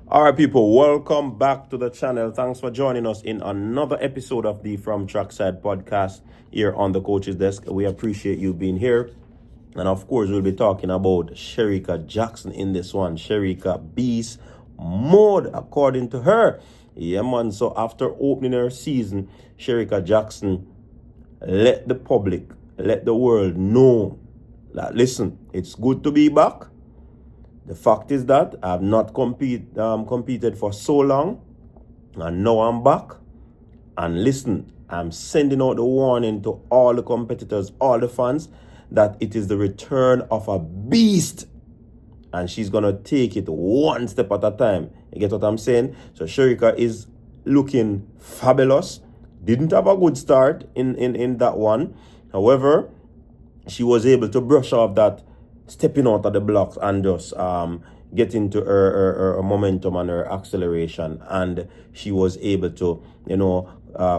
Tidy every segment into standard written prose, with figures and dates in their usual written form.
All right, people, welcome back to the channel. Thanks for joining us in another episode of the From Trackside podcast here on the Coach's Desk. We appreciate you being here. And of course, we'll be talking about Shericka Jackson in this one. Shericka Beast Mode, according to her. Yeah, man. So after opening her season, Shericka Jackson let the public, let the world know that, listen, it's good to be back. The fact is that I've not competed for so long, and now I'm back. And listen, I'm sending out the warning to all the competitors, all the fans, that it is the return of a beast. And she's going to take it one step at a time. You get what I'm saying? So Shericka is looking fabulous. Didn't have a good start in that one. However, she was able to brush off that stepping out of the blocks and just get into her momentum and her acceleration. And she was able to,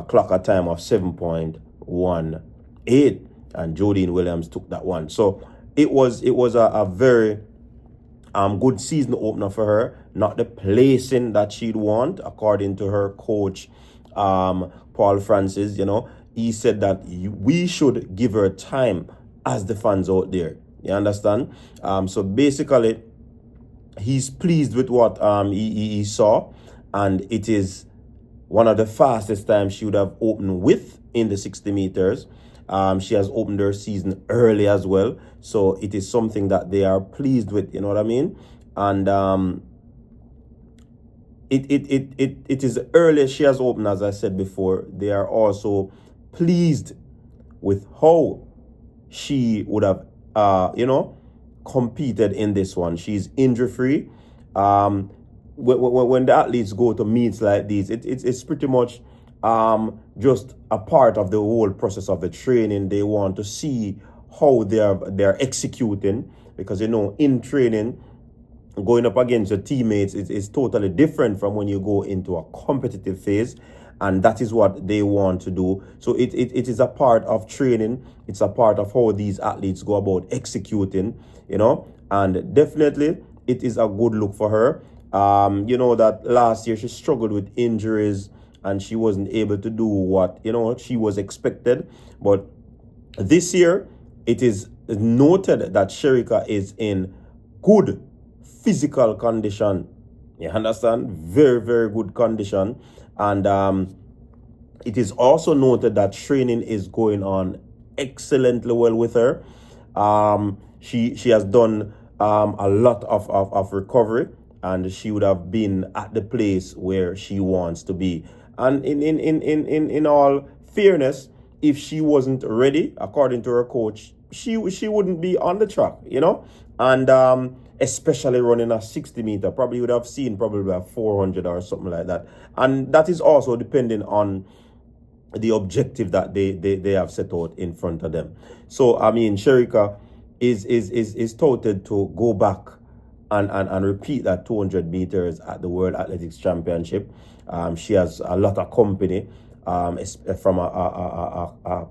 clock a time of 7.18. And Jodine Williams took that one. So it was a very good season opener for her. Not the placing that she'd want, according to her coach, Paul Francis. He said that we should give her time as the fans out there. You understand? So basically, he's pleased with what he saw, and it is one of the fastest times she would have opened with in the 60 meters. She has opened her season early as well, so it is something that they are pleased with. You know what I mean? And it is the earliest she has opened, as I said before. They are also pleased with how she would have competed in this one. She's injury free. When the athletes go to meets like these, it's pretty much just a part of the whole process of the training. They want to see how they're executing, because in training, going up against your teammates is totally different from when you go into a competitive phase. And that is what they want to do. So it is a part of training. It's a part of how these athletes go about executing, and definitely it is a good look for her. That last year she struggled with injuries and she wasn't able to do what, she was expected. But this year, it is noted that Shericka is in good physical condition. You understand? Very, very good condition. And it is also noted that training is going on excellently well with her. She has done a lot of recovery, and she would have been at the place where she wants to be. And in all fairness, if she wasn't ready, according to her coach, she wouldn't be on the track, and especially running a 60 meter, probably would have seen probably a 400 or something like that. And that is also depending on the objective that they have set out in front of them. So I mean, Shericka is touted to go back and repeat that 200 meters at the World Athletics Championship. She has a lot of company from a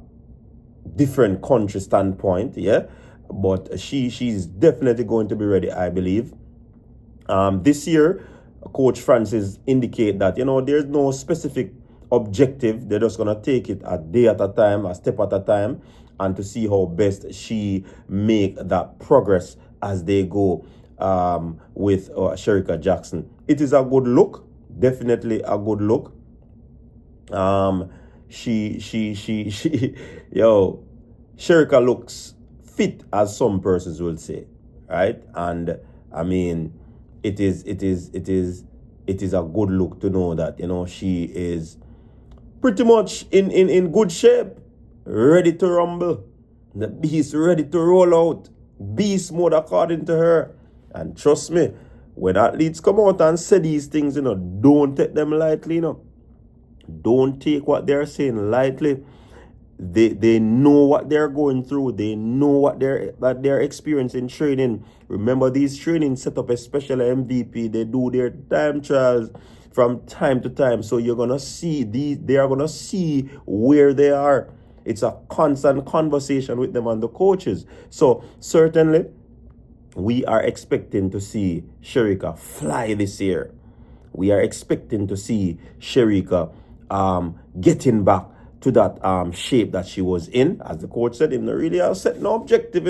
different country standpoint, yeah. But she's definitely going to be ready, I believe. This year, Coach Francis indicate that there's no specific objective. They're just gonna take it a day at a time, a step at a time, and to see how best she make that progress as they go with Shericka Jackson. It is a good look, definitely a good look. Shericka looks fit, as some persons will say, right? And I mean, it is a good look to know that she is pretty much in good shape, ready to rumble. The beast ready to roll out. Beast mode, according to her. And trust me, when athletes come out and say these things, don't take them lightly, Don't take what they're saying lightly. They know what they're going through. They know what they're experiencing training. Remember, these training set up, especially MVP, they do their time trials from time to time. So you're gonna see they are gonna see where they are. It's a constant conversation with them and the coaches. So certainly we are expecting to see Shericka fly this year. We are expecting to see Shericka getting back to that shape that she was in. As the coach said, him not really have set no objective,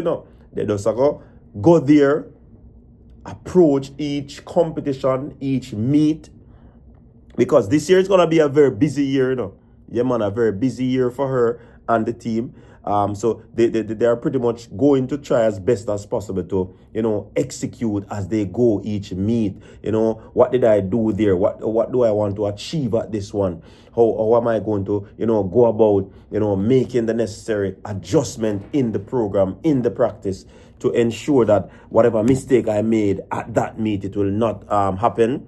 They just go there, approach each competition, each meet, because this year is going to be a very busy year, Yeah, man, a very busy year for her and the team. So they are pretty much going to try as best as possible to, execute as they go each meet. What did I do there? What do I want to achieve at this one? How am I going to, go about, making the necessary adjustment in the program, in the practice, to ensure that whatever mistake I made at that meet, it will not happen.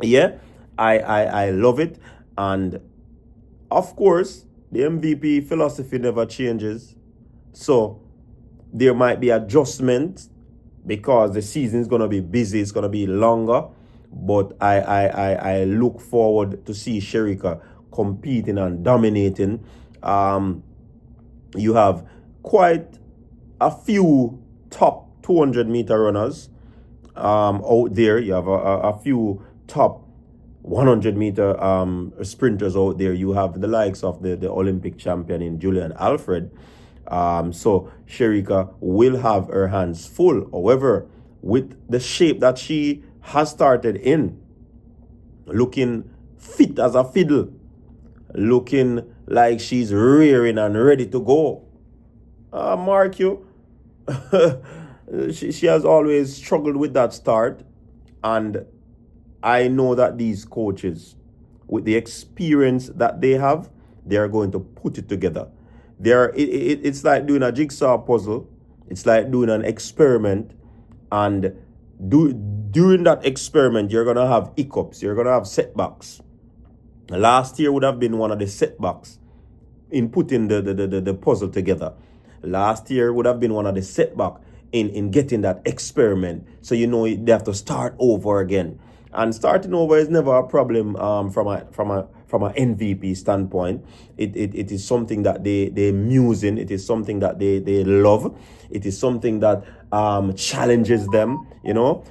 Yeah, I love it. And of course, the MVP philosophy never changes. So there might be adjustments because the season is going to be busy. It's going to be longer. But I look forward to see Sherica competing and dominating. You have quite a few top 200-meter runners out there. You have a few top 100-meter sprinters out there. You have the likes of the Olympic champion in Julian Alfred. So Shericka will have her hands full. However, with the shape that she has started in, looking fit as a fiddle, looking like she's rearing and ready to go. Mark you, she has always struggled with that start, and I know that these coaches, with the experience that they have, they are going to put it together. It's like doing a jigsaw puzzle. It's like doing an experiment, and during that experiment, you're going to have hiccups. You're going to have setbacks. Last year would have been one of the setbacks in putting the puzzle together. Last year would have been one of the setbacks in getting that experiment. So they have to start over again. And starting over is never a problem from an MVP standpoint. It is something that they muse in. It is something that they love. It is something that challenges them,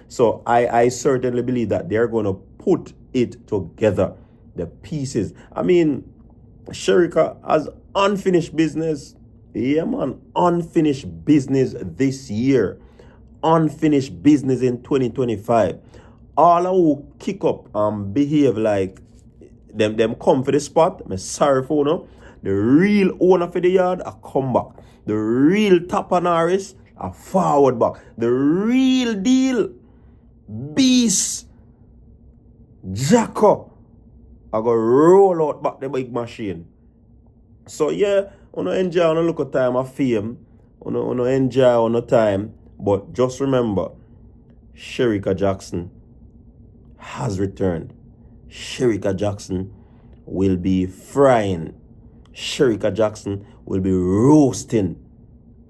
So I certainly believe that they're going to put it together, the pieces. I mean, Shericka has unfinished business. Yeah, man, unfinished business this year. Unfinished business in 2025. All who kick up and behave like them come for the spot, I'm sorry for the real owner for the yard, a come back. The real Tapanaris, a forward back. The real deal, beast, Jacko, I go roll out back the big machine. So yeah, enjoy on a look at time of fame, enjoy on the time, but just remember, Shericka Jackson has returned. Shericka Jackson will be frying. Shericka Jackson will be roasting.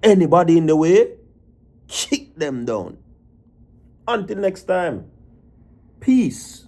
Anybody in the way, kick them down. Until next time, peace.